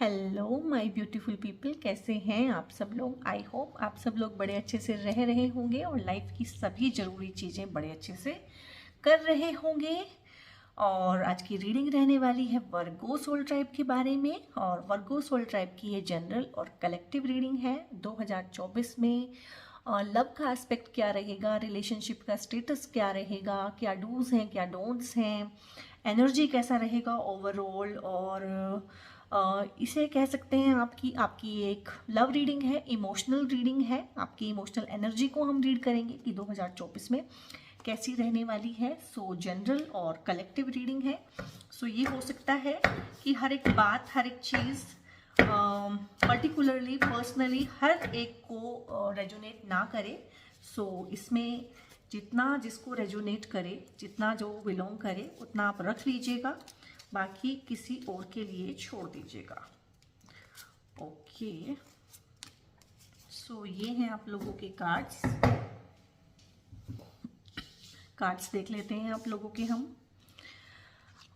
Hello my beautiful people, कैसे हैं आप सब लोग। आई होप आप सब लोग बड़े अच्छे से रह रहे होंगे और लाइफ की सभी ज़रूरी चीज़ें बड़े अच्छे से कर रहे होंगे। और आज की रीडिंग रहने वाली है वर्गो सोल ट्राइब के बारे में। और वर्गो सोल ट्राइब की ये जनरल और कलेक्टिव रीडिंग है 2024 में। लव का एस्पेक्ट क्या रहेगा, रिलेशनशिप का स्टेटस क्या रहेगा, क्या डूज हैं क्या डोंट्स हैं, एनर्जी कैसा रहेगा ओवरऑल। और इसे कह सकते हैं आपकी आपकी एक लव रीडिंग है, इमोशनल रीडिंग है। आपकी इमोशनल एनर्जी को हम रीड करेंगे कि 2024 में कैसी रहने वाली है। सो जनरल और कलेक्टिव रीडिंग है। सो ये हो सकता है कि हर एक बात, हर एक चीज़ पर्टिकुलरली पर्सनली हर एक को रेजोनेट ना करे। सो इसमें जितना जिसको रेजोनेट करे, जितना जो बिलोंग करे उतना आप रख लीजिएगा, बाकी किसी और के लिए छोड़ दीजिएगा। ओके, सो ये हैं आप लोगों के कार्ड्स देख लेते हैं आप लोगों के हम।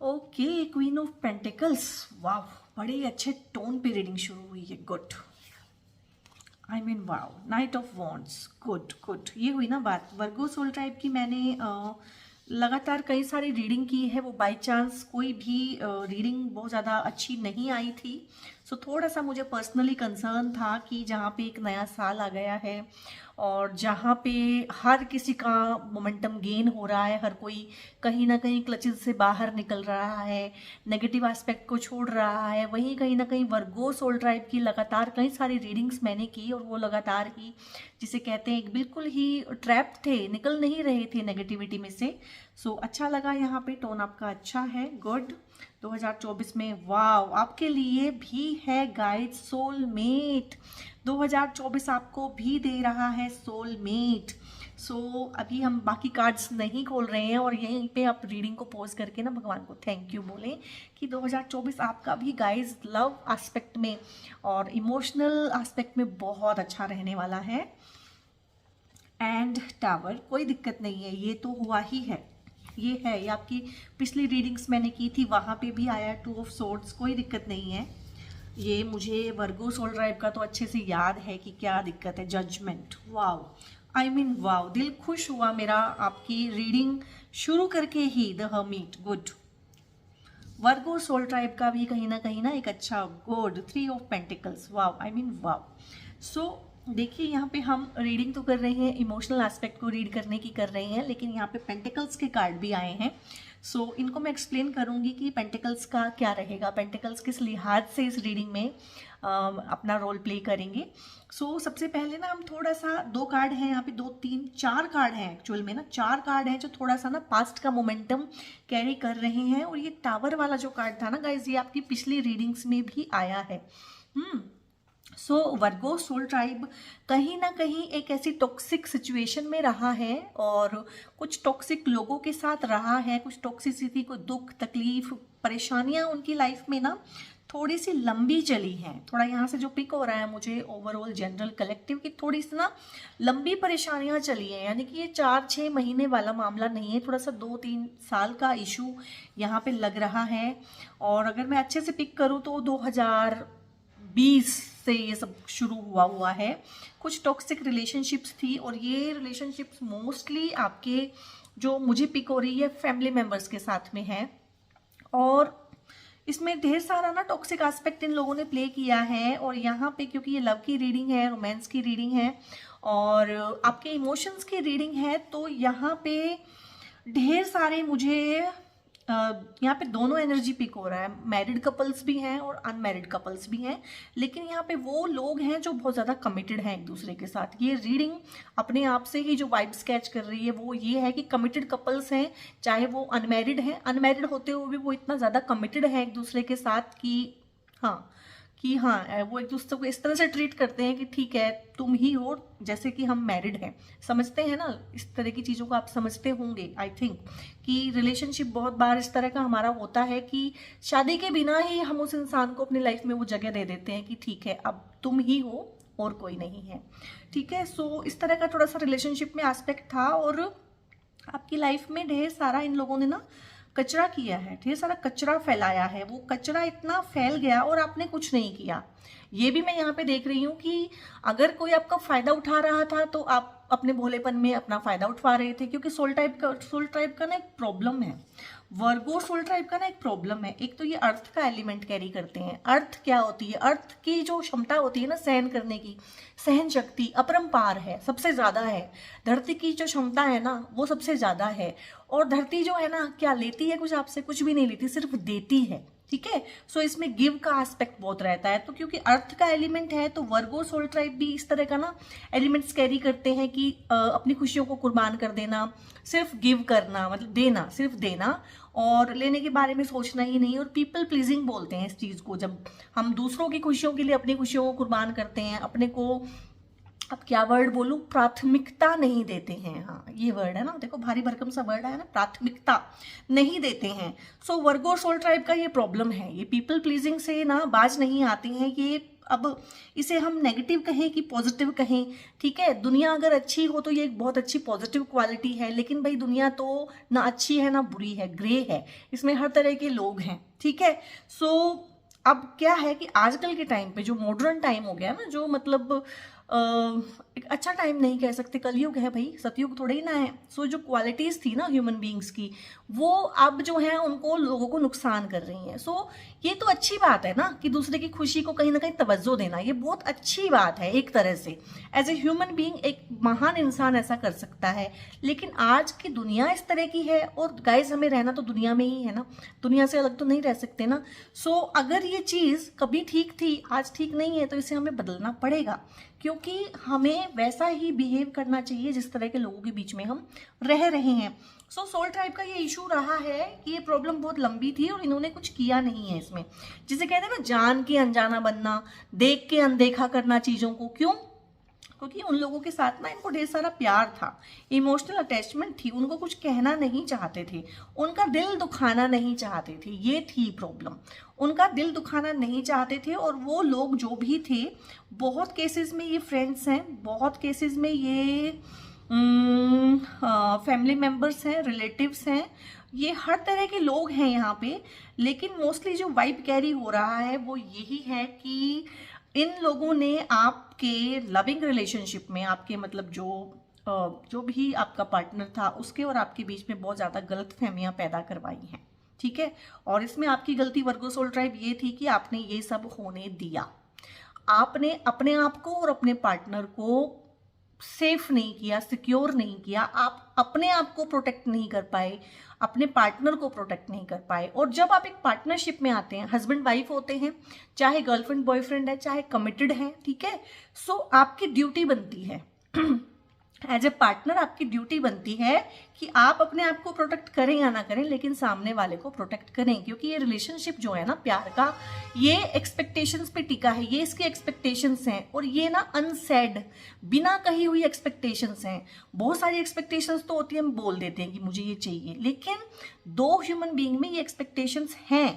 ओके, क्वीन ऑफ पेंटिकल्स, वाव, बड़े अच्छे टोन पे रीडिंग शुरू हुई है। Good, I mean wow, night of wands, good good. ये हुई ना बात वर्गो सोल टाइप की। मैंने लगातार कई सारी रीडिंग की है, वो बाय चांस कोई भी रीडिंग बहुत ज़्यादा अच्छी नहीं आई थी। सो थोड़ा सा मुझे पर्सनली कंसर्न था कि जहाँ पे एक नया साल आ गया है और जहाँ पे हर किसी का मोमेंटम गेन हो रहा है, हर कोई कहीं ना कहीं क्लचेस से बाहर निकल रहा है, नेगेटिव एस्पेक्ट को छोड़ रहा है, वहीं कहीं ना कहीं वर्गो सोल ट्राइब की लगातार कई सारी रीडिंग्स मैंने की और वो लगातार ही जिसे कहते हैं बिल्कुल ही ट्रैप थे, निकल नहीं रहे थे नेगेटिविटी में से। सो अच्छा लगा, यहाँ पे टोन आपका अच्छा है। गुड, 2024 में वाव आपके लिए भी है गाइड सोलमेट। 2024 आपको भी दे रहा है सोलमेट। सो अभी हम बाकी कार्ड्स नहीं खोल रहे हैं और यहीं पे आप रीडिंग को पॉज करके ना भगवान को थैंक यू बोलें कि 2024 आपका भी गाइज लव एस्पेक्ट में और इमोशनल एस्पेक्ट में बहुत अच्छा रहने वाला है। एंड टावर, कोई दिक्कत नहीं है, ये तो हुआ ही है, ये है, ये आपकी पिछली रीडिंग्स मैंने की थी वहाँ पे भी आया 2 ऑफ सोर्ड्स, कोई दिक्कत नहीं है। ये मुझे वर्गो सोल ट्राइब का तो अच्छे से याद है कि क्या दिक्कत है। जजमेंट, वाव, आई मीन वाव, दिल खुश हुआ मेरा आपकी रीडिंग शुरू करके ही। The hermit, good. Virgo soul tribe का भी कहीं ना एक अच्छा, good. 3 of pentacles, wow, I mean wow. So देखिए यहाँ पे हम रीडिंग तो कर रहे हैं, इमोशनल एस्पेक्ट को रीड करने की कर रहे हैं, लेकिन यहाँ पे पेंटिकल्स के कार्ड भी आए हैं। सो इनको मैं एक्सप्लेन करूँगी कि पेंटिकल्स का क्या रहेगा, पेंटिकल्स किस लिहाज से इस रीडिंग में अपना रोल प्ले करेंगे। सो सबसे पहले ना हम थोड़ा सा 2 कार्ड हैं यहाँ पे, 2 3 4 कार्ड हैं एक्चुअल में ना, 4 कार्ड हैं जो थोड़ा सा ना पास्ट का मोमेंटम कैरी कर रहे हैं। और ये टावर वाला जो कार्ड था ना गाइज, ये आपकी पिछली रीडिंग्स में भी आया है। सो वर्गो सोल ट्राइब कहीं ना कहीं एक ऐसी टॉक्सिक सिचुएशन में रहा है और कुछ टॉक्सिक लोगों के साथ रहा है, कुछ टॉक्सिसिटी को, दुख तकलीफ परेशानियां उनकी लाइफ में ना थोड़ी सी लंबी चली हैं। थोड़ा यहाँ से जो पिक हो रहा है मुझे ओवरऑल जनरल कलेक्टिव की थोड़ी सी ना लंबी परेशानियां चली हैं, यानी कि ये 4-6 महीने वाला मामला नहीं है, थोड़ा सा 2-3 साल का इशू यहाँ पे लग रहा है। और अगर मैं अच्छे से पिक करूँ तो 2020 से ये सब शुरू हुआ है। कुछ टॉक्सिक रिलेशनशिप्स थी और ये रिलेशनशिप्स मोस्टली आपके जो मुझे पिक हो रही है फैमिली मेम्बर्स के साथ में है। और इसमें ढेर सारा ना टॉक्सिक एस्पेक्ट इन लोगों ने प्ले किया है। और यहाँ पे क्योंकि ये लव की रीडिंग है, रोमांस की रीडिंग है और आपके इमोशंस की रीडिंग है, तो यहाँ पे ढेर सारे मुझे यहाँ पे दोनों एनर्जी पिक हो रहा है। मैरिड कपल्स भी हैं और अनमैरिड कपल्स भी हैं, लेकिन यहाँ पे वो लोग हैं जो बहुत ज़्यादा कमिटेड हैं एक दूसरे के साथ। ये रीडिंग अपने आप से ही जो वाइब स्केच कर रही है वो ये है कि कमिटेड कपल्स हैं, चाहे वो अनमैरिड हैं, अनमैरिड होते हुए भी वो इतना ज़्यादा कमिटेड है एक दूसरे के साथ कि हाँ वो एक दूसरे को इस तरह से ट्रीट करते हैं कि ठीक है तुम ही हो जैसे कि हम मैरिड हैं। समझते हैं ना, इस तरह की चीज़ों को आप समझते होंगे आई थिंक, कि रिलेशनशिप बहुत बार इस तरह का हमारा होता है कि शादी के बिना ही हम उस इंसान को अपनी लाइफ में वो जगह दे देते हैं कि ठीक है अब तुम ही हो और कोई नहीं है, ठीक है। सो इस तरह का थोड़ा सा रिलेशनशिप में एस्पेक्ट था और आपकी लाइफ में ढेर सारा इन लोगों ने ना कचरा किया है, ढेर सारा कचरा फैलाया है, वो कचरा इतना फैल गया और आपने कुछ नहीं किया। ये भी मैं यहाँ पे देख रही हूँ कि अगर कोई आपका फायदा उठा रहा था तो आप अपने भोलेपन में अपना फायदा उठा रहे थे, क्योंकि सोल टाइप का ना एक प्रॉब्लम है, वर्गो सोल टाइप का ना एक प्रॉब्लम है। एक तो ये अर्थ का एलिमेंट कैरी करते हैं। अर्थ क्या होती है? अर्थ की जो क्षमता होती है ना सहन करने की, सहन शक्ति अपरंपार है, सबसे ज्यादा है। धरती की जो क्षमता है ना वो सबसे ज्यादा है। और धरती जो है ना क्या लेती है कुछ आपसे? कुछ भी नहीं लेती, सिर्फ देती है। ठीक है, सो इसमें गिव का एस्पेक्ट बहुत रहता है। तो क्योंकि अर्थ का एलिमेंट है तो वर्गो सोल ट्राइब भी इस तरह का ना एलिमेंट्स कैरी करते हैं कि अपनी खुशियों को कुर्बान कर देना, सिर्फ गिव करना, मतलब देना, सिर्फ देना और लेने के बारे में सोचना ही नहीं। और पीपल प्लीजिंग बोलते हैं इस चीज को, जब हम दूसरों की खुशियों के लिए अपनी खुशियों को कुर्बान करते हैं, अपने को, अब क्या वर्ड बोलूं, प्राथमिकता नहीं देते हैं। हाँ ये वर्ड है ना, देखो भारी भरकम सा वर्ड है ना, प्राथमिकता नहीं देते हैं। सो वर्गो सोल ट्राइब का ये प्रॉब्लम है, ये पीपल प्लीजिंग से ना बाज नहीं आती हैं। ये अब इसे हम नेगेटिव कहें कि पॉजिटिव कहें, ठीक है। दुनिया अगर अच्छी हो तो ये एक बहुत अच्छी पॉजिटिव क्वालिटी है, लेकिन भाई दुनिया तो ना अच्छी है ना बुरी है, ग्रे है, इसमें हर तरह के लोग हैं, ठीक है। सो अब क्या है कि आजकल के टाइम पे जो मॉडर्न टाइम हो गया ना, जो मतलब एक अच्छा टाइम नहीं कह सकते, कलयुग है भाई, सतयुग थोड़े ही ना है। सो जो क्वालिटीज थी ना ह्यूमन बीइंग्स की, वो अब जो है उनको लोगों को नुकसान कर रही हैं। सो ये तो अच्छी बात है ना कि दूसरे की खुशी को कहीं ना कहीं तवज्जो देना, ये बहुत अच्छी बात है एक तरह से। एज ए ह्यूमन बीइंग एक महान इंसान ऐसा कर सकता है, लेकिन आज की दुनिया इस तरह की है। और गाइस हमें रहना तो दुनिया में ही है ना, दुनिया से अलग तो नहीं रह सकते ना। सो अगर ये चीज कभी ठीक थी, आज ठीक नहीं है, तो इसे हमें बदलना पड़ेगा, क्योंकि हमें वैसा ही बिहेव करना चाहिए जिस तरह के लोगों के बीच में हम रह रहे हैं। सो सोल ट्राइब का ये इशू रहा है कि ये प्रॉब्लम बहुत लंबी थी और इन्होंने कुछ किया नहीं है इसमें। जिसे कहते हैं ना जान के अनजाना बनना, देख के अनदेखा करना चीजों को। क्यों? क्योंकि उन लोगों के साथ ना इनको ढेर सारा प्यार था, इमोशनल अटैचमेंट थी, उनको कुछ कहना नहीं चाहते थे, उनका दिल दुखाना नहीं चाहते थे। ये थी प्रॉब्लम, उनका दिल दुखाना नहीं चाहते थे। और वो लोग जो भी थे, बहुत केसेस में ये फ्रेंड्स हैं, बहुत केसेस में ये फैमिली मेम्बर्स हैं, रिलेटिव्स हैं, ये हर तरह के लोग हैं यहाँ पे। लेकिन मोस्टली जो वाइब कैरी हो रहा है वो यही है कि इन लोगों ने आपके लविंग रिलेशनशिप में, आपके मतलब जो भी आपका पार्टनर था उसके और आपके बीच में बहुत ज़्यादा गलत फहमियाँ पैदा करवाई हैं, ठीक है। और इसमें आपकी गलती वर्गो सोल ट्राइब ये थी कि आपने ये सब होने दिया। आपने अपने आप को और अपने पार्टनर को सेफ नहीं किया, सिक्योर नहीं किया, आप अपने आप को प्रोटेक्ट नहीं कर पाए, अपने पार्टनर को प्रोटेक्ट नहीं कर पाए। और जब आप एक पार्टनरशिप में आते हैं, हस्बैंड वाइफ होते हैं, चाहे गर्लफ्रेंड बॉयफ्रेंड है, चाहे कमिटेड है, ठीक है। सो आपकी ड्यूटी बनती है एज ए पार्टनर, आपकी ड्यूटी बनती है कि आप अपने आप को प्रोटेक्ट करें या ना करें, लेकिन सामने वाले को प्रोटेक्ट करें। क्योंकि ये रिलेशनशिप जो है ना प्यार का, ये एक्सपेक्टेशंस पे टिका है, ये इसकी एक्सपेक्टेशंस हैं। और ये ना अनसेड, बिना कही हुई एक्सपेक्टेशंस हैं। बहुत सारी एक्सपेक्टेशंस तो होती है, हम बोल देते हैं कि मुझे ये चाहिए, लेकिन दो ह्यूमन बीइंग में ये एक्सपेक्टेशंस हैं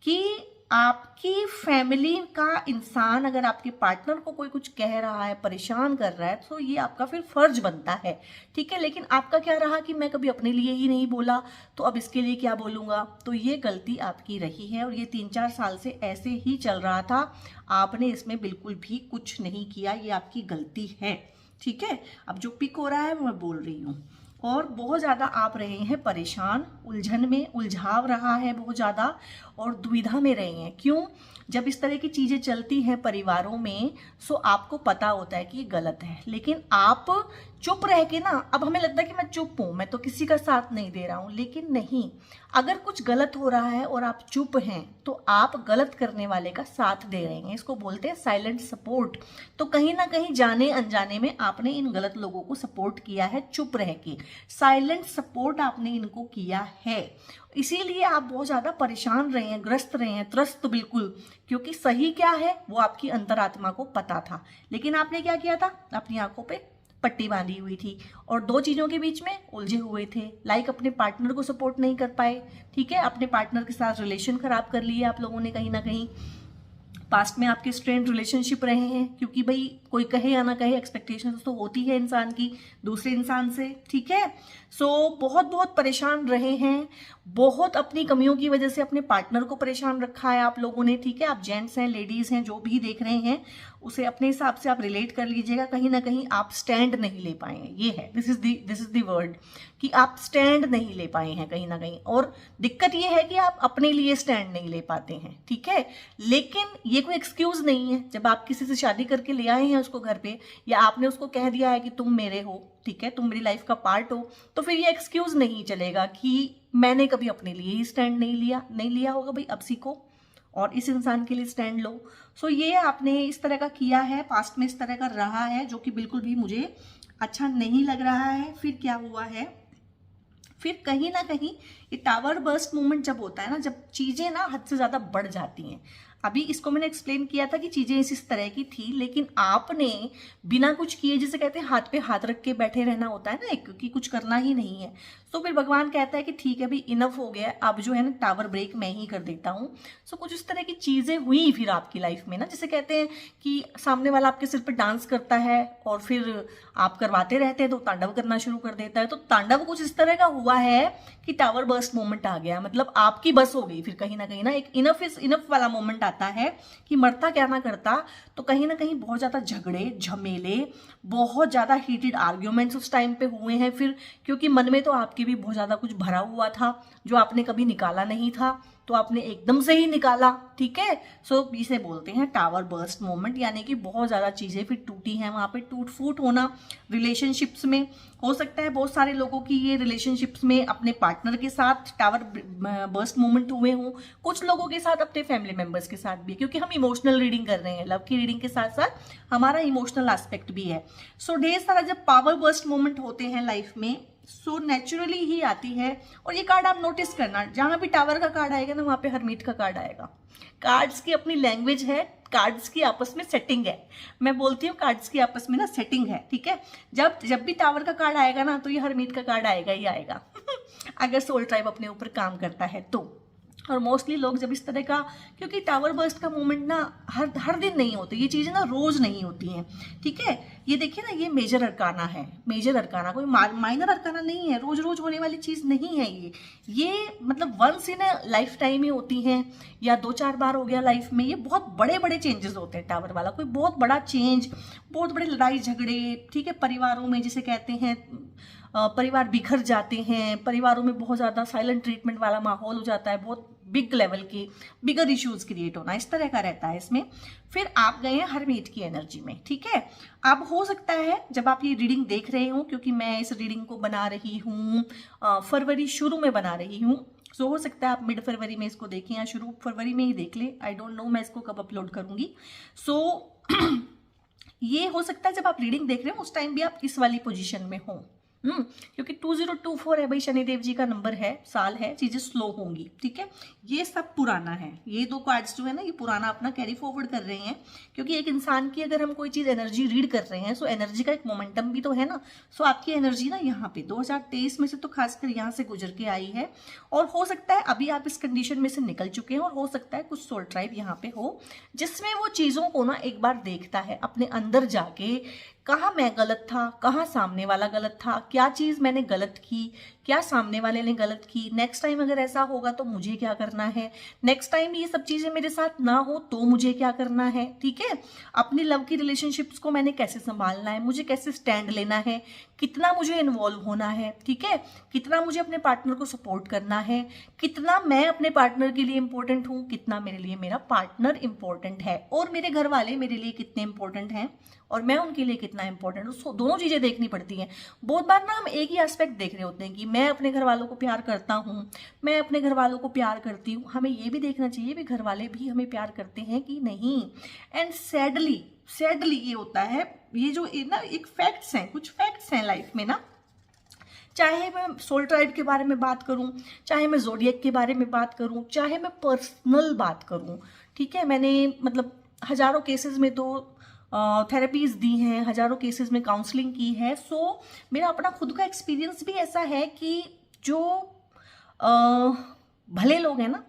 कि आपकी फैमिली का इंसान अगर आपके पार्टनर को कोई कुछ कह रहा है, परेशान कर रहा है, तो ये आपका फिर फर्ज बनता है, ठीक है। लेकिन आपका क्या रहा कि मैं कभी अपने लिए ही नहीं बोला, तो अब इसके लिए क्या बोलूंगा। तो ये गलती आपकी रही है और ये 3-4 साल से ऐसे ही चल रहा था। आपने इसमें बिल्कुल भी कुछ नहीं किया, ये आपकी गलती है, ठीक है। अब जो पिक हो रहा है वो मैं बोल रही हूँ। और बहुत ज़्यादा आप रहे हैं परेशान, उलझन में, उलझाव रहा है बहुत ज़्यादा, और दुविधा में रहे हैं। क्यों? जब इस तरह की चीज़ें चलती हैं परिवारों में, सो आपको पता होता है कि ये गलत है, लेकिन आप चुप रह के ना, अब हमें लगता है कि मैं चुप हूँ, मैं तो किसी का साथ नहीं दे रहा हूँ, लेकिन नहीं। अगर कुछ गलत हो रहा है और आप चुप हैं, तो आप गलत करने वाले का साथ दे रहे हैं। इसको बोलते हैं साइलेंट सपोर्ट। तो कहीं ना कहीं जाने अनजाने में आपने इन गलत लोगों को सपोर्ट किया है, चुप रह के साइलेंट सपोर्ट आपने इनको किया है। इसीलिए आप बहुत ज्यादा परेशान रहे हैं, ग्रस्त रहे हैं, त्रस्त बिल्कुल। क्योंकि सही क्या है वो आपकी अंतरात्मा को पता था, लेकिन आपने क्या किया था, अपनी आंखों पे पट्टी बांधी हुई थी और दो चीजों के बीच में उलझे हुए थे। लाइक अपने पार्टनर को सपोर्ट नहीं कर पाए, ठीक है, अपने पार्टनर के साथ रिलेशन खराब कर लिए आप लोगों ने कहीं ना कहीं। पास्ट में आपके स्ट्रेंड रिलेशनशिप रहे हैं, क्योंकि भाई कोई कहे या ना कहे एक्सपेक्टेशंस तो होती है इंसान की दूसरे इंसान से, ठीक है। सो बहुत बहुत परेशान रहे हैं, बहुत अपनी कमियों की वजह से अपने पार्टनर को परेशान रखा है आप लोगों ने, ठीक है। आप जेंट्स हैं, लेडीज हैं, जो भी देख रहे हैं उसे अपने हिसाब से आप रिलेट कर लीजिएगा। कहीं ना कहीं आप स्टैंड नहीं ले पाए हैं, ये है, दिस इज द वर्ड, कि आप स्टैंड नहीं ले पाए हैं कहीं ना कहीं। और दिक्कत ये है कि आप अपने लिए स्टैंड नहीं ले पाते हैं, ठीक है। लेकिन ये कोई एक्सक्यूज नहीं है। जब आप किसी से शादी करके ले आए हैं उसको घर पे, या आपने उसको कह दिया है कि तुम मेरे हो, ठीक है, तुम मेरी लाइफ का पार्ट हो, तो फिर ये एक्सक्यूज नहीं चलेगा कि मैंने कभी अपने लिए ही स्टैंड नहीं लिया होगा। भाई अब सीखो और इस इंसान के लिए स्टैंड लो। सो ये आपने इस तरह का किया है, पास्ट में इस तरह का रहा है, जो कि बिल्कुल भी मुझे अच्छा नहीं लग रहा है। फिर क्या हुआ है, फिर कहीं ना कहीं ये टावर बर्स्ट मूवमेंट जब होता है ना, जब चीजें ना हद से ज्यादा बढ़ जाती हैं। अभी इसको मैंने एक्सप्लेन किया था कि चीजें इस तरह की थी, लेकिन आपने बिना कुछ किए, जिसे कहते हैं हाथ पे हाथ रख के बैठे रहना होता है ना, एक कि कुछ करना ही नहीं है। तो फिर भगवान कहता है कि ठीक है भाई, इनफ हो गया, अब जो है ना टावर ब्रेक मैं ही कर देता हूँ। सो कुछ इस तरह की चीजें हुई फिर आपकी लाइफ में ना, जिसे कहते हैं कि सामने वाला आपके सिर पर डांस करता है और फिर आप करवाते रहते हैं तो तांडव करना शुरू कर देता है। तो तांडव कुछ इस तरह का हुआ है कि टावर बर्स्ट मोमेंट आ गया, मतलब आपकी बस हो गई। फिर कहीं ना एक इनफ इज इनफ वाला मोमेंट आता है कि मरता क्या ना करता, तो कहीं ना कहीं बहुत ज्यादा झगड़े झमेले, बहुत ज्यादा हीटेड आर्ग्यूमेंट्स उस टाइम पे हुए हैं। फिर क्योंकि मन में तो आपके भी बहुत ज्यादा कुछ भरा हुआ था जो आपने कभी निकाला नहीं था, तो आपने एकदम से ही निकाला, ठीक है। सो इसे बोलते हैं टावर बर्स्ट मोमेंट, यानी कि बहुत ज्यादा चीजें फिर टूटी हैं, वहां पे टूट फूट होना रिलेशनशिप्स में हो सकता है। बहुत सारे लोगों की ये रिलेशनशिप्स में अपने पार्टनर के साथ टावर बर्स्ट मोमेंट हुए हों, कुछ लोगों के साथ अपने फैमिली मेंबर्स के साथ भी, क्योंकि हम इमोशनल रीडिंग कर रहे हैं, लव की रीडिंग के साथ साथ हमारा इमोशनल एस्पेक्ट भी है। सो ढेर सारा जब पावर बर्स्ट मोमेंट होते हैं लाइफ में, सो नेचुरली ही आती है। और ये कार्ड आप नोटिस करना, जहां भी टावर का कार्ड आएगा ना, वहां पे हरमीट का कार्ड आएगा। कार्ड्स की अपनी लैंग्वेज है, कार्ड्स की आपस में सेटिंग है। मैं बोलती हूँ कार्ड्स की आपस में ना सेटिंग है, ठीक है। जब भी टावर का कार्ड आएगा ना, तो ये हरमीट का कार्ड आएगा ही आएगा अगर सोल ट्राइब अपने ऊपर काम करता है तो। और मोस्टली लोग जब इस तरह का, क्योंकि टावर बर्स्ट का मोमेंट ना हर दिन नहीं होते, ये चीजें ना रोज नहीं होती हैं, ठीक है। ये देखिए ना, ये मेजर अरकाना है, मेजर अरकाना कोई माइनर अरकाना नहीं है, रोज रोज होने वाली चीज नहीं है ये मतलब वंस इन लाइफ टाइम ही होती हैं, या 2-4 बार हो गया लाइफ में। ये बहुत बड़े बड़े चेंजेस होते हैं टावर वाला, कोई बहुत बड़ा चेंज, बहुत बड़े लड़ाई झगड़े, ठीक है, परिवारों में जिसे कहते हैं परिवार बिखर जाते हैं, परिवारों में बहुत ज़्यादा साइलेंट ट्रीटमेंट वाला माहौल हो जाता है, बहुत बिग लेवल के बिगर इश्यूज क्रिएट होना, इस तरह का रहता है इसमें। फिर आप गए हैं हरमीट की एनर्जी में, ठीक है। अब हो सकता है जब आप ये रीडिंग देख रहे हो, क्योंकि मैं इस रीडिंग को बना रही हूँ फरवरी शुरू में बना रही हूँ, सो हो सकता है आप मिड फरवरी में इसको देखें या शुरू फरवरी में ही देख ले, आई डोंट नो मैं इसको कब अपलोड करूँगी। सो ये हो सकता है जब आप रीडिंग देख रहे हो उस टाइम भी आप इस वाली पोजीशन में हो, क्योंकि 2024 है भाई, शनिदेव जी का नंबर है, साल है, चीजें स्लो होंगी, ठीक है। ये सब पुराना है, ये 2 कार्ड्स जो है ना, ये पुराना अपना कैरी फॉरवर्ड कर रहे हैं। क्योंकि एक इंसान की अगर हम कोई चीज एनर्जी रीड कर रहे हैं, सो एनर्जी का एक मोमेंटम भी तो है ना। सो आपकी एनर्जी ना यहाँ पे 2023 में से तो खासकर यहाँ से गुजर के आई है, और हो सकता है अभी आप इस कंडीशन में से निकल चुके हैं, और हो सकता है कुछ सोल ट्राइब यहाँ पे हो जिसमें वो चीजों को ना एक बार देखता है अपने अंदर जाके, कहाँ मैं गलत था, कहाँ सामने वाला गलत था, क्या चीज मैंने गलत की, क्या सामने वाले ने गलत की, नेक्स्ट टाइम अगर ऐसा होगा तो मुझे क्या करना है, नेक्स्ट टाइम ये सब चीजें मेरे साथ ना हो तो मुझे क्या करना है, ठीक है। अपनी लव की रिलेशनशिप्स को मैंने कैसे संभालना है, मुझे कैसे स्टैंड लेना है, कितना मुझे इन्वॉल्व होना है, ठीक है, कितना मुझे अपने पार्टनर को सपोर्ट करना है, कितना मैं अपने पार्टनर के लिए इंपॉर्टेंट हूँ, कितना मेरे लिए मेरा पार्टनर इंपॉर्टेंट है, और मेरे घर वाले मेरे लिए कितने इंपॉर्टेंट हैं और मैं उनके लिए कितना इंपॉर्टेंट हूँ। दोनों चीजें देखनी पड़ती हैं। बहुत बार ना हम एक ही एस्पेक्ट देख रहे होते हैं कि मैं अपने घर वालों को प्यार करता हूँ, मैं अपने घर वालों को प्यार करती हूँ। हमें ये भी देखना चाहिए भी घर वाले भी हमें प्यार करते हैं कि नहीं। एंड सैडली ये होता है, ये जो ना एक फैक्ट्स हैं, कुछ फैक्ट्स हैं लाइफ में ना, चाहे मैं सोल ट्राइब के बारे में बात करूं, चाहे मैं जोडियक के बारे में बात करूं, चाहे मैं पर्सनल बात करूं, ठीक है। मैंने मतलब हजारों केसेस में तो थेरेपीज दी हैं, हजारों केसेस में काउंसलिंग की है। सो मेरा अपना खुद का एक्सपीरियंस भी ऐसा है कि जो भले लोग हैं ना,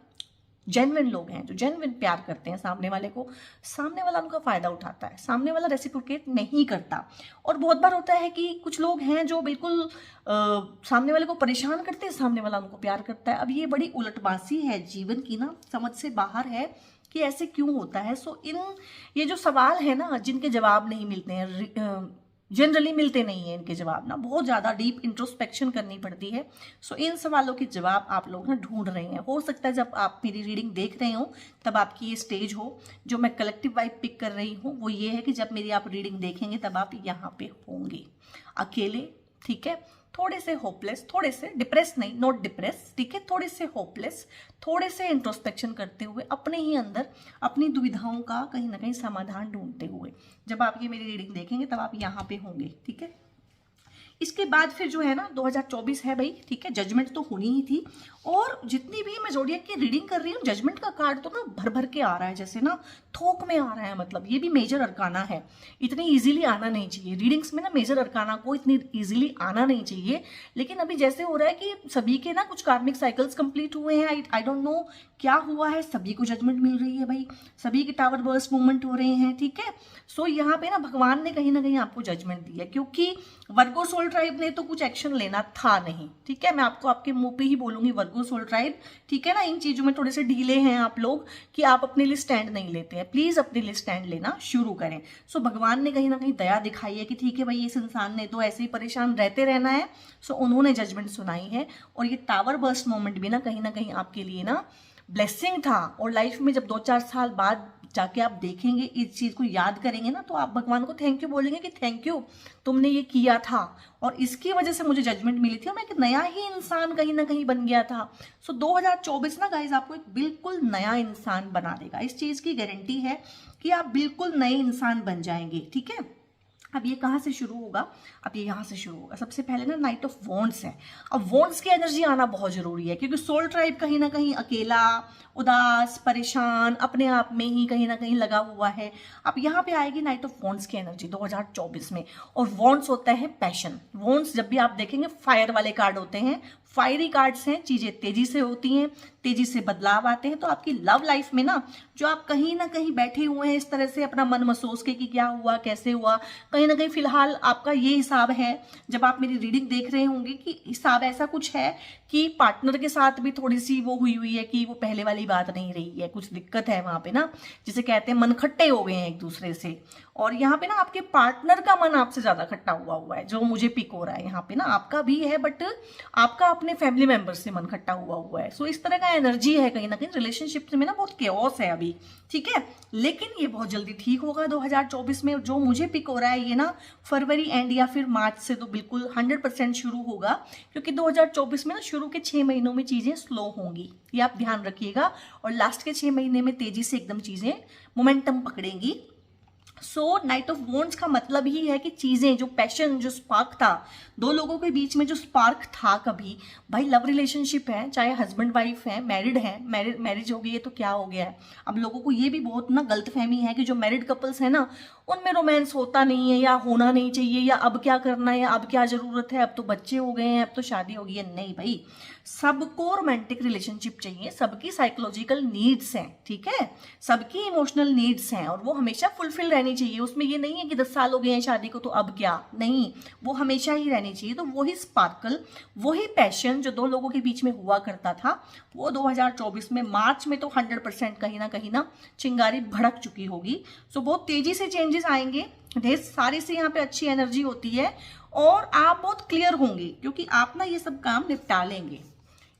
जेन्युइन लोग हैं जो जेन्युइन प्यार करते हैं सामने वाले को, सामने वाला उनका फायदा उठाता है, सामने वाला रेसिप्रोकेट नहीं करता। और बहुत बार होता है कि कुछ लोग हैं जो बिल्कुल सामने वाले को परेशान करते हैं, सामने वाला उनको प्यार करता है। अब ये बड़ी उलटबाजी है जीवन की ना, समझ से बाहर है कि ऐसे क्यों होता है। सो ये जो सवाल है ना जिनके जवाब नहीं मिलते हैं, जनरली मिलते नहीं है इनके जवाब ना, बहुत ज़्यादा डीप इंट्रोस्पेक्शन करनी पड़ती है। सो इन सवालों के जवाब आप लोग ना ढूंढ रहे हैं। हो सकता है जब आप मेरी रीडिंग देख रहे हो तब आपकी ये स्टेज हो। जो मैं कलेक्टिव वाइब पिक कर रही हूँ वो ये है कि जब मेरी आप रीडिंग देखेंगे तब आप यहाँ पे होंगे अकेले, ठीक है, थोड़े से होपलेस, थोड़े से डिप्रेस नहीं, नॉट डिप्रेस, ठीक है, थोड़े से होपलेस, थोड़े से इंट्रोस्पेक्शन करते हुए अपने ही अंदर अपनी दुविधाओं का कहीं ना कहीं समाधान ढूंढते हुए जब आप ये मेरी रीडिंग देखेंगे तब आप यहाँ पे होंगे, ठीक है। इसके बाद फिर जो है ना 2024 है भाई, ठीक है, जजमेंट तो होनी ही थी। और जितनी भी मैं ज़ोडिएक की रीडिंग कर रही हूँ जजमेंट का कार्ड तो ना भर भर के आ रहा है, जैसे ना थोक में आ रहा है। मतलब ये भी मेजर अरकाना है, इतनी इजीली आना नहीं चाहिए रीडिंग्स में ना, मेजर अरकाना को इतनी इजीली आना नहीं चाहिए। लेकिन अभी जैसे हो रहा है कि सभी के ना कुछ कार्मिक साइकिल्स कंप्लीट हुए हैं, आई डोंट नो क्या हुआ है, सभी को जजमेंट मिल रही है भाई, सभी के टावर बर्स्ट मूवमेंट हो रहे हैं, ठीक है। सो यहाँ पे ना भगवान ने कहीं ना कहीं आपको जजमेंट दी है, क्योंकि वर्गो सोल ट्राइब ने तो कुछ एक्शन लेना था नहीं, ठीक है। मैं आपको आपके मुंह पे ही बोलूंगी वर्गो सोल ट्राइब, ठीक है ना, इन चीजों में थोड़े से ढीले हैं आप लोग कि आप अपने लिए स्टैंड नहीं लेते हैं। प्लीज अपने लिए स्टैंड लेना शुरू करें। सो भगवान ने कहीं ना कहीं दया दिखाई है कि ठीक है भाई इस इंसान ने तो ऐसे ही परेशान रहते रहना है। सो उन्होंने जजमेंट सुनाई है। और ये टावर बर्स्ट मोमेंट भी ना कहीं आपके लिए ना ब्लेसिंग था। और लाइफ में जब 2-4 साल बाद जाके आप देखेंगे, इस चीज को याद करेंगे ना, तो आप भगवान को थैंक यू बोलेंगे कि थैंक यू तुमने ये किया था और इसकी वजह से मुझे जजमेंट मिली थी और मैं एक नया ही इंसान कहीं ना कहीं बन गया था। सो 2024 ना गाइज आपको एक बिल्कुल नया इंसान बना देगा। इस चीज की गारंटी है कि आप बिल्कुल नए इंसान बन जाएंगे, ठीक है। अब ये कहाँ से शुरू होगा? अब ये यहाँ से शुरू होगा। सबसे पहले ना नाइट ऑफ वॉन्ड्स है। अब वॉन्ड्स की एनर्जी आना बहुत जरूरी है, क्योंकि सोल ट्राइब कहीं ना कहीं अकेला, उदास, परेशान, अपने आप में ही कहीं ना कहीं लगा हुआ है। अब यहाँ पे आएगी नाइट ऑफ वॉन्ड्स की एनर्जी 2024 में। और वॉन्ड्स होता है पैशन। वॉन्ड्स जब भी आप देखेंगे फायर वाले कार्ड होते हैं, फायरी कार्ड्स हैं, चीजें तेजी से होती हैं, तेजी से बदलाव आते हैं। तो आपकी लव लाइफ में ना जो आप कहीं ना कहीं बैठे हुए हैं इस तरह से अपना मन महसूस के कि क्या हुआ, कैसे हुआ, कहीं ना कहीं फिलहाल आपका ये हिसाब है जब आप मेरी रीडिंग देख रहे होंगे कि हिसाब ऐसा कुछ है कि पार्टनर के साथ भी थोड़ी सी वो हुई है कि वो पहले वाली बात नहीं रही है, कुछ दिक्कत है वहां पे ना, जिसे कहते हैं मन खट्टे हो गए हैं एक दूसरे से। और यहाँ पे ना आपके पार्टनर का मन आपसे ज्यादा खट्टा हुआ है, जो मुझे पिक हो रहा है यहाँ पे ना। आपका भी है बट आपका अपने फैमिली मेंबर से मन खट्टा हुआ है। सो इस तरह का एनर्जी है कहीं ना कहीं रिलेशनशिप में ना, बहुत केओस है अभी, ठीक है। लेकिन ये बहुत जल्दी ठीक होगा 2024 में। जो मुझे पिक हो रहा है ये ना फरवरी एंड या फिर मार्च से तो बिल्कुल 100% शुरू होगा, क्योंकि 2024 में ना शुरू के 6 महीनों में चीजें स्लो होंगी, ये आप ध्यान रखिएगा। और लास्ट के 6 महीने में तेजी से एकदम चीजें मोमेंटम पकड़ेंगी। सो नाइट ऑफ वॉन्ड्स का मतलब ही है कि चीजें, जो पैशन, जो स्पार्क था दो लोगों के बीच में, जो स्पार्क था कभी, भाई लव रिलेशनशिप है, चाहे हस्बैंड वाइफ है, मैरिड है, मैरिज हो गई है तो क्या हो गया है। अब लोगों को ये भी बहुत ना गलतफहमी है कि जो मैरिड कपल्स है ना उनमें रोमांस होता नहीं है या होना नहीं चाहिए, या अब क्या करना है, अब क्या जरूरत है, अब तो बच्चे हो गए हैं, अब तो शादी हो गई है। नहीं भाई, सबको रोमांटिक रिलेशनशिप चाहिए, सबकी साइकोलॉजिकल नीड्स हैं, ठीक है, सबकी इमोशनल नीड्स हैं और वो हमेशा फुलफिल रहनी चाहिए। उसमें ये नहीं है कि 10 साल हो गए हैं शादी को तो अब क्या, नहीं, वो हमेशा ही रहनी चाहिए। तो वही स्पार्कल, वही पैशन जो दो लोगों के बीच में हुआ करता था, वो 2024 में मार्च में तो 100% कहीं ना चिंगारी भड़क चुकी होगी। सो बहुत तेजी से चेंजेस आएंगे, ढेर सारी से यहाँ पे अच्छी एनर्जी होती है और आप बहुत क्लियर होंगे, क्योंकि आप ना ये सब काम निपटा लेंगे।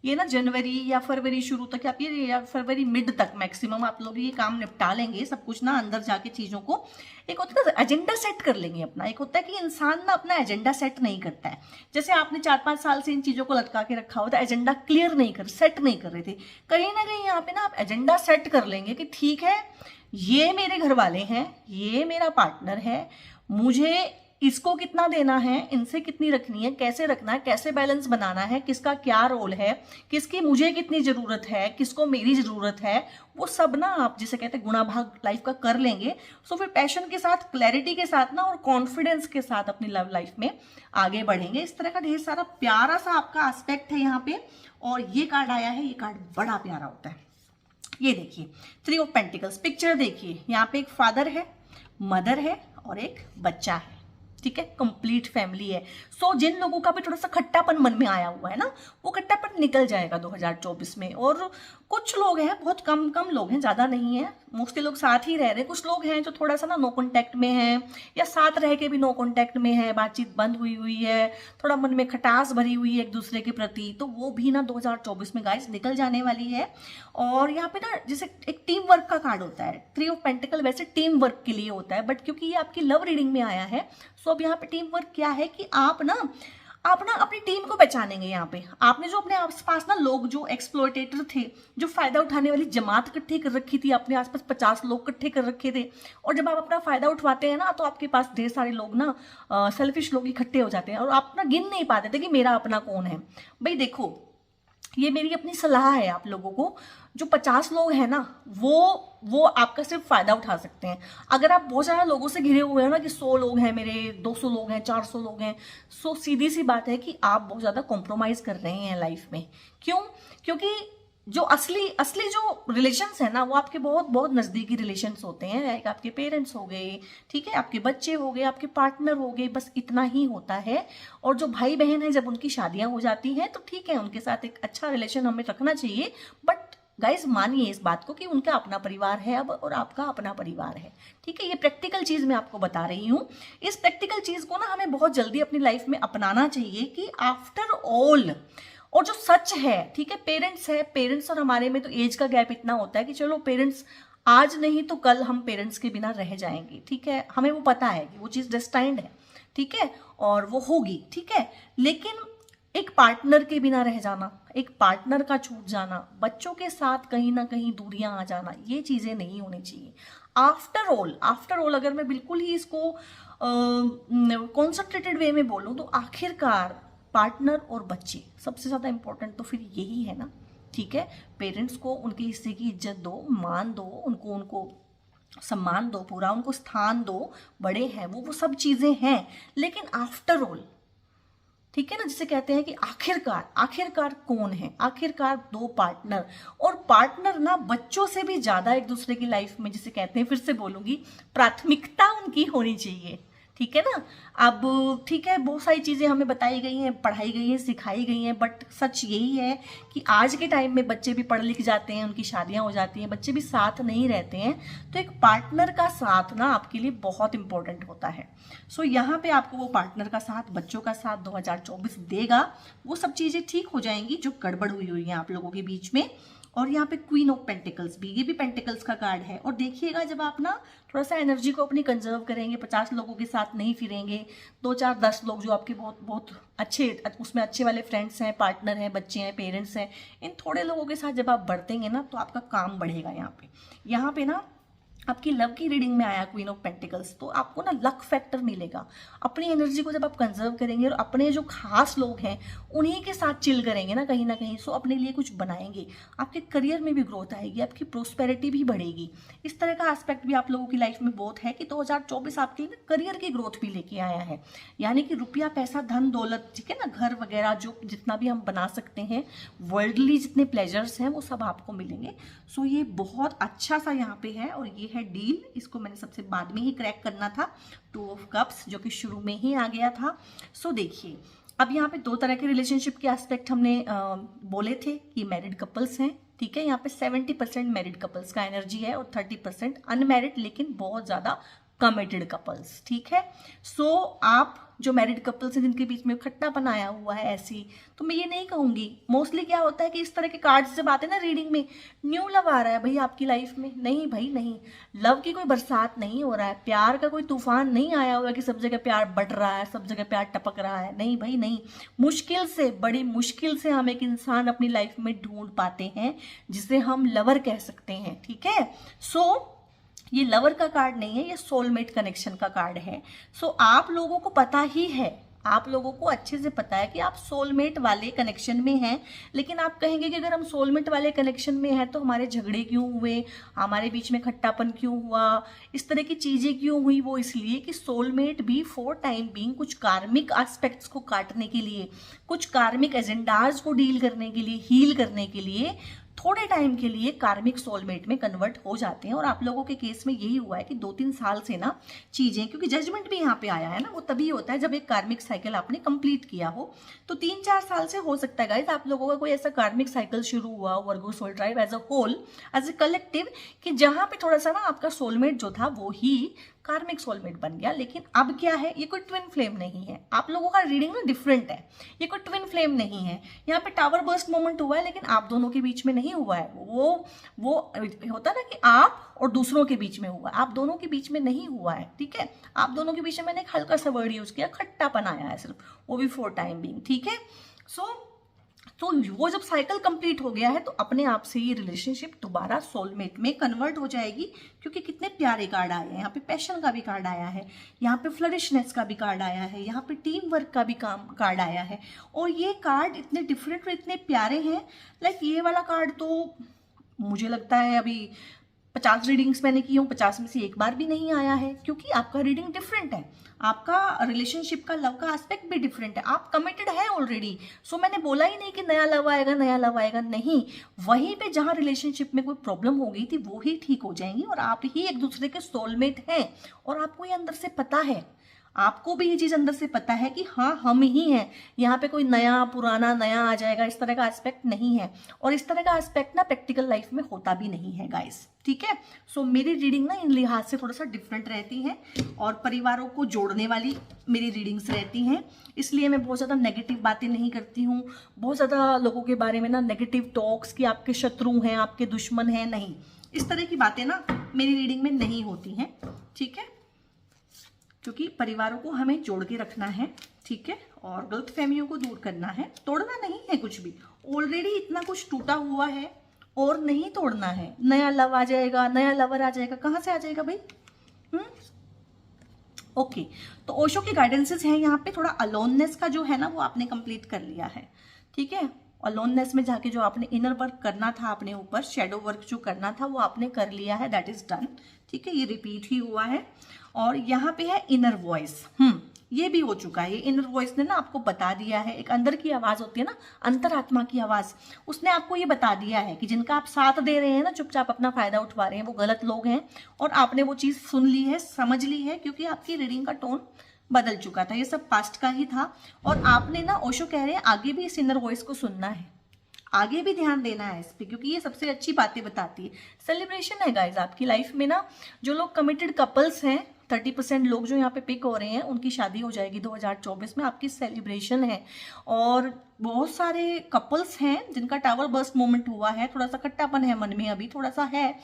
ये ना जनवरी या फरवरी शुरू तक, आप ये या फरवरी मिड तक मैक्सिमम आप लोग ये काम निपटा लेंगे सब कुछ ना, अंदर जाके चीजों को, एक होता है एजेंडा सेट कर लेंगे अपना। एक होता है कि इंसान ना अपना एजेंडा सेट नहीं करता है, जैसे आपने 4-5 साल से इन चीजों को लटका के रखा होता है, एजेंडा क्लियर नहीं कर, सेट नहीं कर रहे थे। कहीं ना कहीं यहाँ पे ना आप एजेंडा सेट कर लेंगे कि ठीक है, ये मेरे घर वाले हैं, ये मेरा पार्टनर है, मुझे इसको कितना देना है, इनसे कितनी रखनी है, कैसे रखना है, कैसे बैलेंस बनाना है, किसका क्या रोल है, किसकी मुझे कितनी जरूरत है, किसको मेरी जरूरत है, वो सब ना आप जिसे कहते हैं गुणा भाग लाइफ का कर लेंगे। सो फिर पैशन के साथ, क्लैरिटी के साथ ना और कॉन्फिडेंस के साथ अपनी लव लाइफ में आगे बढ़ेंगे। इस तरह का ढेर सारा प्यारा सा आपका एस्पेक्ट है यहाँ पे। और ये कार्ड आया है, ये कार्ड बड़ा प्यारा होता है। ये देखिए 3 ऑफ पेंटिकल्स, पिक्चर देखिए, यहाँ पे एक फादर है, मदर है और एक बच्चा है, ठीक है, कंप्लीट फैमिली है। सो जिन लोगों का भी थोड़ा सा खट्टापन मन में आया हुआ है ना, वो खट्टापन निकल जाएगा 2024 में। और कुछ लोग हैं, बहुत कम कम लोग हैं, ज़्यादा नहीं है, मोस्टली लोग साथ ही रह रहे हैं। कुछ लोग हैं जो थोड़ा सा ना नो कॉन्टैक्ट में हैं, या साथ रह के भी नो कॉन्टैक्ट में है, बातचीत बंद हुई हुई है, थोड़ा मन में खटास भरी हुई है एक दूसरे के प्रति, तो वो भी ना 2024 में गाइस निकल जाने वाली है। और यहाँ पे ना जैसे एक टीम वर्क का कार्ड होता है, 3 ऑफ पेंटिकल वैसे टीम वर्क के लिए होता है, बट क्योंकि ये आपकी लव रीडिंग में आया है, सो अब यहाँ पे टीम वर्क क्या है कि आप ना अपनी टीम को पहचानेंगे। यहाँ पे आपने जो अपने आसपास ना लोग जो एक्सप्लॉयटेटर थे, जो फायदा उठाने वाली जमात इकट्ठी कर रखी थी, अपने आसपास 50 लोग इकट्ठे कर रखे थे, और जब आप अपना फायदा उठवाते हैं ना, तो आपके पास ढेर सारे लोग ना सेल्फिश लोग इकट्ठे हो जाते हैं, और आप ना गिन नहीं पाते थे कि मेरा अपना कौन है। भाई देखो, ये मेरी अपनी सलाह है आप लोगों को, जो 50 लोग हैं ना, वो आपका सिर्फ फायदा उठा सकते हैं। अगर आप बहुत सारे लोगों से घिरे हुए हो ना, कि 100 लोग हैं मेरे, 200 लोग हैं, 400 लोग हैं, सो सीधी सी बात है कि आप बहुत ज्यादा कॉम्प्रोमाइज कर रहे हैं लाइफ में। क्यों? क्योंकि जो असली जो रिलेशंस है ना, वो आपके बहुत बहुत नजदीकी रिलेशंस होते हैं। लाइक आपके पेरेंट्स हो गए, ठीक है, आपके बच्चे हो गए, आपके पार्टनर हो गए, बस इतना ही होता है। और जो भाई बहन है, जब उनकी शादियां हो जाती हैं तो ठीक है, उनके साथ एक अच्छा रिलेशन हमें रखना चाहिए, बट गाइज मानिए इस बात को कि उनका अपना परिवार है अब, और आपका अपना परिवार है, ठीक है। ये प्रैक्टिकल चीज मैं आपको बता रही हूँ। इस प्रैक्टिकल चीज को ना हमें बहुत जल्दी अपनी लाइफ में अपनाना चाहिए कि आफ्टर ऑल, और जो सच है, ठीक है, पेरेंट्स है, पेरेंट्स और हमारे में तो एज का गैप इतना होता है कि चलो पेरेंट्स आज नहीं तो कल हम पेरेंट्स के बिना रह जाएंगे, ठीक है, हमें वो पता है कि वो चीज़ डेस्टाइंड है, ठीक है, और वो होगी, ठीक है। लेकिन एक पार्टनर के बिना रह जाना, एक पार्टनर का छूट जाना, बच्चों के साथ कहीं ना कहीं दूरियां आ जाना, ये चीज़ें नहीं होनी चाहिए। आफ्टर ऑल अगर मैं बिल्कुल ही इसको कॉन्सेंट्रेटेड वे में बोलूँ, तो आखिरकार पार्टनर और बच्चे सबसे ज़्यादा इंपॉर्टेंट तो फिर यही है ना, ठीक है। पेरेंट्स को उनके हिस्से की इज्जत दो, मान दो, उनको सम्मान दो, पूरा उनको स्थान दो, बड़े हैं वो सब चीज़ें हैं। लेकिन आफ्टर ऑल, ठीक है ना, जिसे कहते हैं कि आखिरकार कौन है, आखिरकार 2 पार्टनर, और पार्टनर ना बच्चों से भी ज्यादा एक दूसरे की लाइफ में, जिसे कहते हैं, फिर से बोलूंगी, प्राथमिकता उनकी होनी चाहिए, ठीक है ना। अब ठीक है, बहुत सारी चीज़ें हमें बताई गई हैं, पढ़ाई गई हैं, सिखाई गई हैं, बट सच यही है कि आज के टाइम में बच्चे भी पढ़ लिख जाते हैं, उनकी शादियां हो जाती हैं, बच्चे भी साथ नहीं रहते हैं, तो एक पार्टनर का साथ ना आपके लिए बहुत इंपॉर्टेंट होता है। सो यहाँ पे आपको वो पार्टनर का साथ, बच्चों का साथ 2024 देगा। वो सब चीज़ें ठीक हो जाएंगी जो गड़बड़ हुई है आप लोगों के बीच में। और यहाँ पे क्वीन ऑफ पेंटिकल्स भी, ये भी पेंटिकल्स का कार्ड है। और देखिएगा, जब आप ना थोड़ा सा एनर्जी को अपनी कंजर्व करेंगे, 50 लोगों के साथ नहीं फिरेंगे, 2 4 10 लोग जो आपके बहुत बहुत अच्छे, उसमें अच्छे वाले फ्रेंड्स हैं, पार्टनर हैं, बच्चे हैं, पेरेंट्स हैं, इन थोड़े लोगों के साथ जब आप बढ़तेंगे ना, तो आपका काम बढ़ेगा। यहाँ पे ना आपकी लव की रीडिंग में आया क्वीन ऑफ पेंटिकल्स, तो आपको ना लक फैक्टर मिलेगा। अपनी एनर्जी को जब आप कंजर्व करेंगे और अपने जो खास लोग हैं उन्हीं के साथ चिल करेंगे ना कहीं ना कहीं, सो अपने लिए कुछ बनाएंगे, आपके करियर में भी ग्रोथ आएगी, आपकी प्रोस्पेरिटी भी बढ़ेगी। इस तरह का एस्पेक्ट भी आप लोगों की लाइफ में बहुत है कि 2024 आपके लिए करियर की ग्रोथ भी लेके आया है। यानी कि रुपया, पैसा, धन दौलत, ठीक है ना, घर वगैरह, जो जितना भी हम बना सकते हैं, वर्ल्डली जितने प्लेजर्स हैं, वो सब आपको मिलेंगे। सो ये बहुत अच्छा सा यहाँ पे है। और ये है डील, इसको मैंने सबसे बाद में ही क्रैक करना था, 2 ऑफ कप्स, जो कि शुरू में ही आ गया था। सो देखिए, अब यहाँ पे 2 तरह के रिलेशनशिप के एस्पेक्ट हमने बोले थे कि मैरिड कपल्स हैं, ठीक है। यहाँ पे 70% मैरिड कपल्स का एनर्जी है और 30% अनमैरिड लेकिन बहुत ज्यादा कमिटेड कपल्स, ठीक है। सो आप जो मैरिड कपल्स हैं जिनके बीच में खट्टापन आया हुआ है, ऐसी तो मैं ये नहीं कहूंगी। मोस्टली क्या होता है कि इस तरह के कार्ड्स जब आते हैं ना रीडिंग में, न्यू लव आ रहा है भाई आपकी लाइफ में, नहीं भाई नहीं, लव की कोई बरसात नहीं हो रहा है, प्यार का कोई तूफान नहीं आया हुआ कि सब जगह प्यार बढ़ रहा है, सब जगह प्यार टपक रहा है, नहीं भाई नहीं। मुश्किल से, बड़ी मुश्किल से हम एक इंसान अपनी लाइफ में ढूंढ पाते हैं जिसे हम लवर कह सकते हैं, ठीक है। सो ये लवर का कार्ड नहीं है, ये सोलमेट कनेक्शन का कार्ड है। सो आप लोगों को पता ही है, आप लोगों को अच्छे से पता है कि आप सोलमेट वाले कनेक्शन में हैं। लेकिन आप कहेंगे कि अगर हम सोलमेट वाले कनेक्शन में हैं तो हमारे झगड़े क्यों हुए, हमारे बीच में खट्टापन क्यों हुआ, इस तरह की चीजें क्यों हुई। वो इसलिए कि सोलमेट भी फॉर टाइम बीइंग कुछ कार्मिक एस्पेक्ट्स को काटने के लिए, कुछ कार्मिक एजेंडाज को डील करने के लिए, हील करने के लिए थोड़े टाइम के लिए कार्मिक सोलमेट में कन्वर्ट हो जाते हैं। और आप लोगों के केस में यही हुआ है कि 2-3 साल से ना चीजें, क्योंकि जजमेंट भी यहाँ पे आया है ना, वो तभी होता है जब एक कार्मिक साइकिल आपने कंप्लीट किया हो। तो 3-4 साल से हो सकता है गाइज आप लोगों का कोई ऐसा कार्मिक साइकिल शुरू हुआ Virgo soul tribe as a whole, as a collective, कि जहां पे थोड़ा सा ना आपका सोलमेट जो था वो ही कार्मिक सोलमेट बन गया। लेकिन अब क्या है, ये कोई ट्विन फ्लेम नहीं है। आप लोगों का रीडिंग ना डिफरेंट है, ये कोई ट्विन फ्लेम नहीं है। यहाँ पे टावर बर्स्ट मोमेंट हुआ है, लेकिन आप दोनों के बीच में नहीं हुआ है। वो होता है ना कि आप और दूसरों के बीच में हुआ, आप दोनों के बीच में नहीं हुआ है। ठीक है, आप दोनों के बीच में मैंने एक हल्का सा वर्ड यूज किया, खट्टापन आया है सिर्फ, वो भी फॉर टाइम बीइंग। ठीक है, तो वो जब साइकिल कंप्लीट हो गया है तो अपने आप से ये रिलेशनशिप दोबारा सोलमेट में कन्वर्ट हो जाएगी। क्योंकि कितने प्यारे कार्ड आए हैं, यहाँ पे पैशन का भी कार्ड आया है, यहाँ पे फ्लरिशनेस का भी कार्ड आया है, यहाँ पे टीम वर्क का भी कार्ड आया है। और ये कार्ड इतने डिफरेंट और इतने प्यारे हैं। लाइक ये वाला कार्ड तो मुझे लगता है अभी 50 रीडिंग्स मैंने की हूँ, 50 में से एक बार भी नहीं आया है। क्योंकि आपका रीडिंग डिफरेंट है, आपका रिलेशनशिप का लव का एस्पेक्ट भी डिफरेंट है, आप कमिटेड है ऑलरेडी। सो मैंने बोला ही नहीं कि नया लव आएगा, नया लव आएगा, नहीं। वहीं पे जहां रिलेशनशिप में कोई प्रॉब्लम हो गई थी वो ही ठीक हो जाएंगी, और आप ही एक दूसरे के सोलमेट हैं। और आपको ये अंदर से पता है, आपको भी ये चीज अंदर से पता है कि हाँ हम ही हैं। यहाँ पे कोई नया पुराना नया आ जाएगा, इस तरह का एस्पेक्ट नहीं है। और इस तरह का एस्पेक्ट ना प्रैक्टिकल लाइफ में होता भी नहीं है गाइस। ठीक है, सो मेरी रीडिंग ना इन लिहाज से थोड़ा सा डिफरेंट रहती है, और परिवारों को जोड़ने वाली मेरी रीडिंग्स रहती हैं। इसलिए मैं बहुत ज़्यादा नेगेटिव बातें नहीं करती हूँ, बहुत ज़्यादा लोगों के बारे में ना नेगेटिव टॉक्स कि आपके शत्रु हैं, आपके दुश्मन हैं, नहीं, इस तरह की बातें ना मेरी रीडिंग में नहीं होती हैं। ठीक है, क्योंकि परिवारों को हमें जोड़ के रखना है। ठीक है, और गलत फहमियों को दूर करना है, तोड़ना नहीं है कुछ भी। ऑलरेडी इतना कुछ टूटा हुआ है और नहीं तोड़ना है। नया लव आ जाएगा, नया लवर आ जाएगा, कहाँ से आ जाएगा भाई? ओके, तो ओशो के गाइडेंसेस हैं यहाँ पे। थोड़ा अलोननेस का जो है ना वो आपने कंप्लीट कर लिया है। ठीक है, अलोननेस में जाके जो आपने इनर वर्क करना था अपने ऊपर, शेडो वर्क जो करना था वो आपने कर लिया है, दैट इज डन। ठीक है, ये रिपीट ही हुआ है। और यहाँ पे है इनर वॉइस, ये भी हो चुका है। ये इनर वॉइस ने ना आपको बता दिया है, एक अंदर की आवाज होती है ना, अंतरात्मा की आवाज, उसने आपको ये बता दिया है कि जिनका आप साथ दे रहे हैं ना, चुपचाप अपना फायदा उठवा रहे हैं, वो गलत लोग हैं। और आपने वो चीज सुन ली है, समझ ली है, क्योंकि आपकी रीडिंग का टोन बदल चुका था, ये सब पास्ट का ही था। और आपने ना, ओशो कह रहे हैं आगे भी इस इनर वॉइस को सुनना है, आगे भी ध्यान देना है इस पे, क्योंकि ये सबसे अच्छी बातें बताती है। सेलिब्रेशन है गाइज आपकी लाइफ में ना। जो लोग कमिटेड कपल्स हैं, 30% लोग जो यहाँ पे पिक हो रहे हैं, उनकी शादी हो जाएगी 2024 में, आपकी सेलिब्रेशन है। और बहुत सारे कपल्स हैं जिनका टावर बर्स्ट मोमेंट हुआ है, थोड़ा सा खट्टापन है मन में, अभी थोड़ा सा है,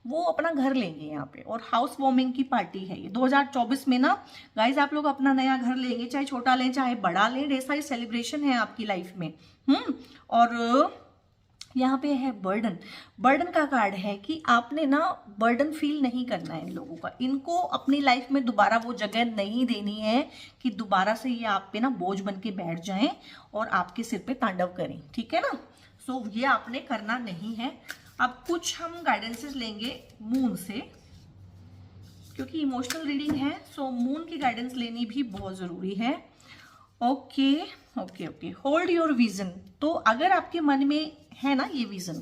वो अपना घर लेंगे यहाँ पे। और हाउस वार्मिंग की पार्टी है ये 2024 में ना गाइज। आप लोग अपना नया घर लेंगे, चाहे छोटा लें चाहे बड़ा लें, ढेर सारी सेलिब्रेशन है आपकी लाइफ में। और यहाँ पे है बर्डन। बर्डन का कार्ड है कि आपने ना बर्डन फील नहीं करना है इन लोगों का, इनको अपनी लाइफ में दोबारा वो जगह नहीं देनी है कि दोबारा से ये आप पे ना बोझ बन के बैठ जाएं और आपके सिर पे तांडव करें। ठीक है ना, सो ये आपने करना नहीं है। अब कुछ हम गाइडेंसेस लेंगे मून से, क्योंकि इमोशनल रीडिंग है, सो मून की गाइडेंस लेनी भी बहुत जरूरी है। Okay okay okay, hold your vision. तो अगर आपके मन में है ना ये विजन,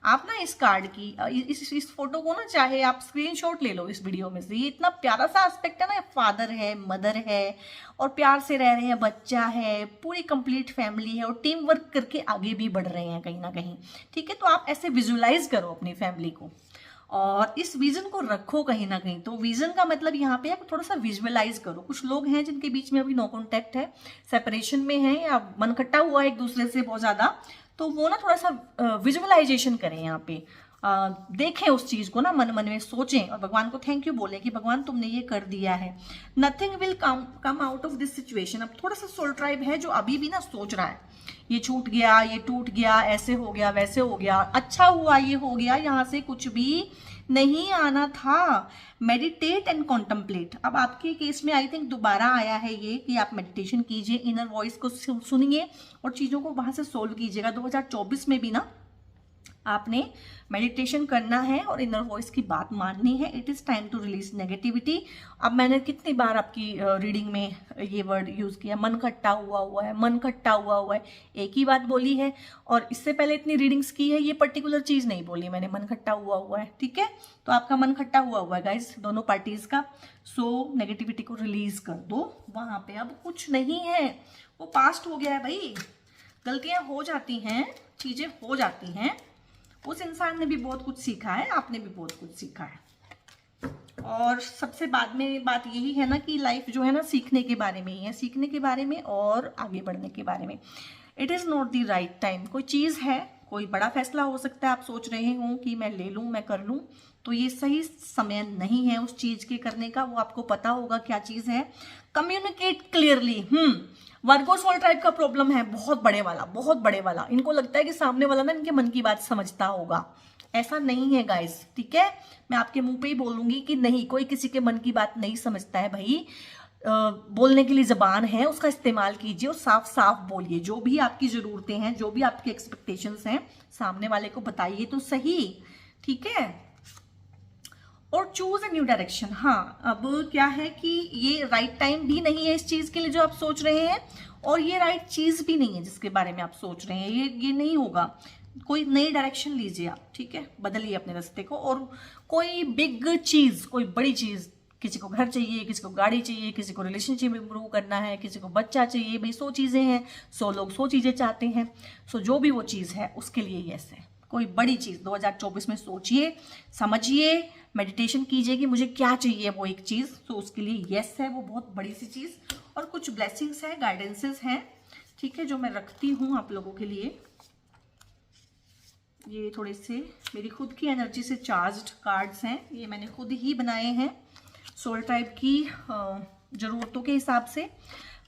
आप ना इस कार्ड की इस फोटो को ना, चाहे आप स्क्रीनशॉट ले लो इस वीडियो में से। ये इतना प्यारा सा एस्पेक्ट है ना, फादर है, मदर है, और प्यार से रह रहे हैं, बच्चा है, पूरी कंप्लीट फैमिली है, और टीम वर्क करके आगे भी बढ़ रहे हैं कहीं ना कहीं। ठीक है, तो आप ऐसे विजुअलाइज करो अपनी फैमिली को और इस विजन को रखो कहीं ना कहीं। तो विजन का मतलब यहाँ पे थोड़ा सा विजुअलाइज करो। कुछ लोग हैं जिनके बीच में अभी नो कॉन्टेक्ट है, सेपरेशन में है, या मनखट्टा हुआ है एक दूसरे से बहुत ज्यादा, तो वो ना थोड़ा सा विजुअलाइजेशन करें यहाँ पे, देखें उस चीज को ना, मन मन में सोचें और भगवान को थैंक यू बोलें कि भगवान तुमने ये कर दिया है। Nothing will come out of this situation. अब थोड़ा सा सोल ट्राइब है जो अभी भी ना सोच रहा है, ये छूट गया, ये टूट गया, ऐसे हो गया, वैसे हो गया, अच्छा हुआ ये हो गया, यहाँ से कुछ भी नहीं आना था। Meditate and contemplate. अब आपके केस में आई थिंक दोबारा आया है ये कि आप मेडिटेशन कीजिए, इनर वॉइस को सुनिए और चीजों को वहां से सोल्व कीजिएगा। 2024 में भी ना आपने मेडिटेशन करना है और इनर वॉइस की बात माननी है। It is time to release negativity. अब मैंने कितनी बार आपकी रीडिंग में ये वर्ड यूज़ किया, मन खट्टा हुआ है, मन खट्टा हुआ है, एक ही बात बोली है। और इससे पहले इतनी रीडिंग्स की है, ये पर्टिकुलर चीज़ नहीं बोली मैंने, मन खट्टा हुआ है, ठीक है। तो आपका मन खट्टा हुआ है गाइज, दोनों पार्टीज का। सो नेगेटिविटी को रिलीज कर दो, वहाँ पे अब कुछ नहीं है, वो पास्ट हो गया है भाई। गलतियाँ हो जाती हैं, चीज़ें हो जाती हैं। उस इंसान ने भी बहुत कुछ सीखा है, आपने भी बहुत कुछ सीखा है। और सबसे बाद में बात यही है ना कि लाइफ जो है ना सीखने के बारे में ही है, सीखने के बारे में और आगे बढ़ने के बारे में। It is not the right time. कोई चीज़ है, कोई बड़ा फैसला हो सकता है, आप सोच रहे हो कि मैं ले लूँ, मैं कर लूँ, तो ये सही समय नहीं है उस चीज़ के करने का। वो आपको पता होगा क्या चीज़ है। Communicate clearly. Virgo soul tribe का प्रॉब्लम है बहुत बड़े वाला, बहुत बड़े वाला। इनको लगता है कि सामने वाला ना इनके मन की बात समझता होगा। ऐसा नहीं है गाइस, ठीक है। मैं आपके मुंह पे ही बोलूंगी कि नहीं, कोई किसी के मन की बात नहीं समझता है भाई। बोलने के लिए जबान है, उसका इस्तेमाल कीजिए और साफ साफ बोलिए। जो भी आपकी जरूरतें हैं, जो भी आपकी एक्सपेक्टेशंस हैं, सामने वाले को बताइए तो सही, ठीक है। और चूज ए न्यू डायरेक्शन। हाँ, अब क्या है कि ये राइट टाइम भी नहीं है इस चीज के लिए जो आप सोच रहे हैं, और ये राइट चीज भी नहीं है जिसके बारे में आप सोच रहे हैं। ये नहीं होगा। कोई नई डायरेक्शन लीजिए आप, ठीक है, बदलिए अपने रास्ते को। और कोई बिग चीज, कोई बड़ी चीज, किसी को घर चाहिए, किसी को गाड़ी चाहिए, किसी को रिलेशनशिप इंप्रूव करना है, किसी को बच्चा चाहिए, भाई 100 चीजें हैं, 100 लोग 100 चीजें चाहते हैं। सो जो भी वो चीज है उसके लिए यस है। कोई बड़ी चीज 2024 में सोचिए, समझिए, मेडिटेशन कीजिए कि मुझे क्या चाहिए वो एक चीज, तो उसके लिए यस है वो बहुत बड़ी सी चीज। और कुछ ब्लेसिंग्स है, गाइडेंसेस हैं, ठीक है, जो मैं रखती हूँ आप लोगों के लिए। ये थोड़े से मेरी खुद की एनर्जी से चार्ज्ड कार्ड्स हैं, ये मैंने खुद ही बनाए हैं सोल ट्राइब की ज़रूरतों के हिसाब से।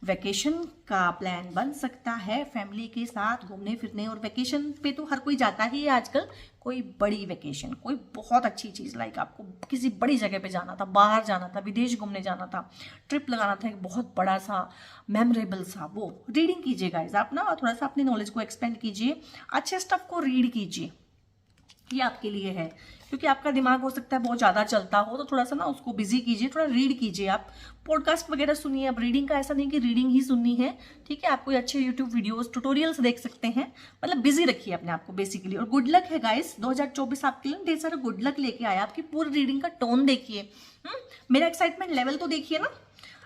वैकेशन का प्लान बन सकता है फैमिली के साथ घूमने फिरने, और वैकेशन पे तो हर कोई जाता ही है आजकल। कोई बड़ी वैकेशन, कोई बहुत अच्छी चीज़, लाइक आपको किसी बड़ी जगह पे जाना था, बाहर जाना था, विदेश घूमने जाना था, ट्रिप लगाना था एक बहुत बड़ा सा मेमोरेबल सा, वो रीडिंग कीजिए गाइज आप ना, और थोड़ा सा अपनी नॉलेज को एक्सपेंड कीजिए, अच्छे स्टफ को रीड कीजिए। ये आपके लिए है, क्योंकि आपका दिमाग हो सकता है बहुत ज़्यादा चलता हो, तो थोड़ा सा ना उसको बिजी कीजिए, थोड़ा रीड कीजिए। आप पॉडकास्ट वगैरह सुनिए। अब रीडिंग का ऐसा नहीं कि रीडिंग ही सुननी है, ठीक है, आप कोई अच्छे यूट्यूब वीडियोस, ट्यूटोरियल्स देख सकते हैं। मतलब बिजी रखिए अपने आप को बेसिकली। और गुड लक है गाइस, 2024 आपके लिए ढेर सारा गुड लक लेके आया। आपकी पूरी रीडिंग का टोन देखिए, मेरा एक्साइटमेंट लेवल तो देखिए ना।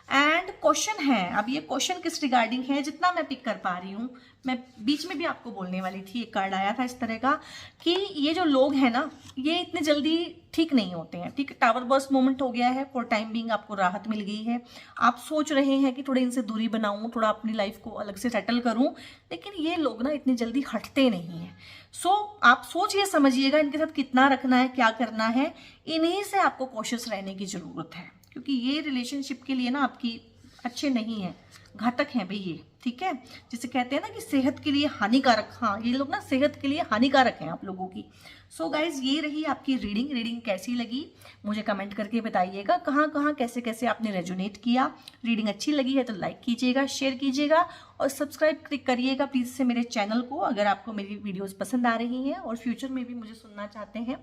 एंड क्वेश्चन है, अब ये क्वेश्चन किस रिगार्डिंग है, जितना मैं पिक कर पा रही हूँ। मैं बीच में भी आपको बोलने वाली थी, एक कार्ड आया था इस तरह का कि ये जो लोग हैं ना, ये इतने जल्दी ठीक नहीं होते हैं, ठीक है। टावर बर्स्ट मोमेंट हो गया है, फॉर टाइम बीइंग आपको राहत मिल गई है। आप सोच रहे हैं कि थोड़े इनसे दूरी बनाऊं, थोड़ा अपनी लाइफ को अलग से सेटल करूं, लेकिन ये लोग ना इतनी जल्दी हटते नहीं हैं। सो आप सोचिए, समझिएगा इनके साथ कितना रखना है, क्या करना है। इन्हीं से आपको कॉशियस रहने की जरूरत है, क्योंकि ये रिलेशनशिप के लिए ना आपकी अच्छे नहीं है, घातक हैं भाई ये, ठीक है। जिसे कहते हैं ना कि सेहत के लिए हानिकारक, हाँ ये लोग ना सेहत के लिए हानिकारक हैं आप लोगों की। सो गाइज, ये रही आपकी रीडिंग कैसी लगी मुझे कमेंट करके बताइएगा। कहाँ कहाँ कैसे कैसे आपने रेजोनेट किया। रीडिंग अच्छी लगी है तो लाइक कीजिएगा, शेयर कीजिएगा और सब्सक्राइब करिएगा प्लीज़ से मेरे चैनल को, अगर आपको मेरी वीडियोस पसंद आ रही हैं और फ्यूचर में भी मुझे सुनना चाहते हैं।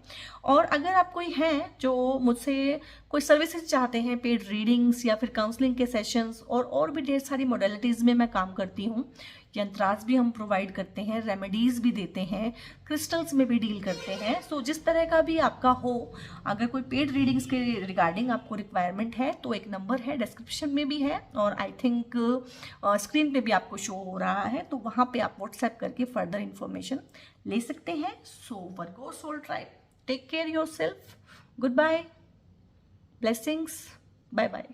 और अगर आप कोई हैं जो मुझसे कोई सर्विसेज चाहते हैं, पेड रीडिंग्स या फिर काउंसलिंग के सेशंस, और भी ढेर सारी मॉडलिटीज़ में मैं काम करती हूँ। यंत्रास भी हम प्रोवाइड करते हैं, रेमेडीज भी देते हैं, क्रिस्टल्स में भी डील करते हैं। सो जिस तरह का भी आपका हो, अगर कोई पेड रीडिंग्स के रिगार्डिंग आपको रिक्वायरमेंट है तो एक नंबर है, डिस्क्रिप्शन में भी है, और आई थिंक स्क्रीन पे भी आपको शो हो रहा है, तो वहाँ पे आप व्हाट्सएप करके फर्दर इन्फॉर्मेशन ले सकते हैं। So Virgo soul tribe, take care yourself, good bye, blessings, bye bye.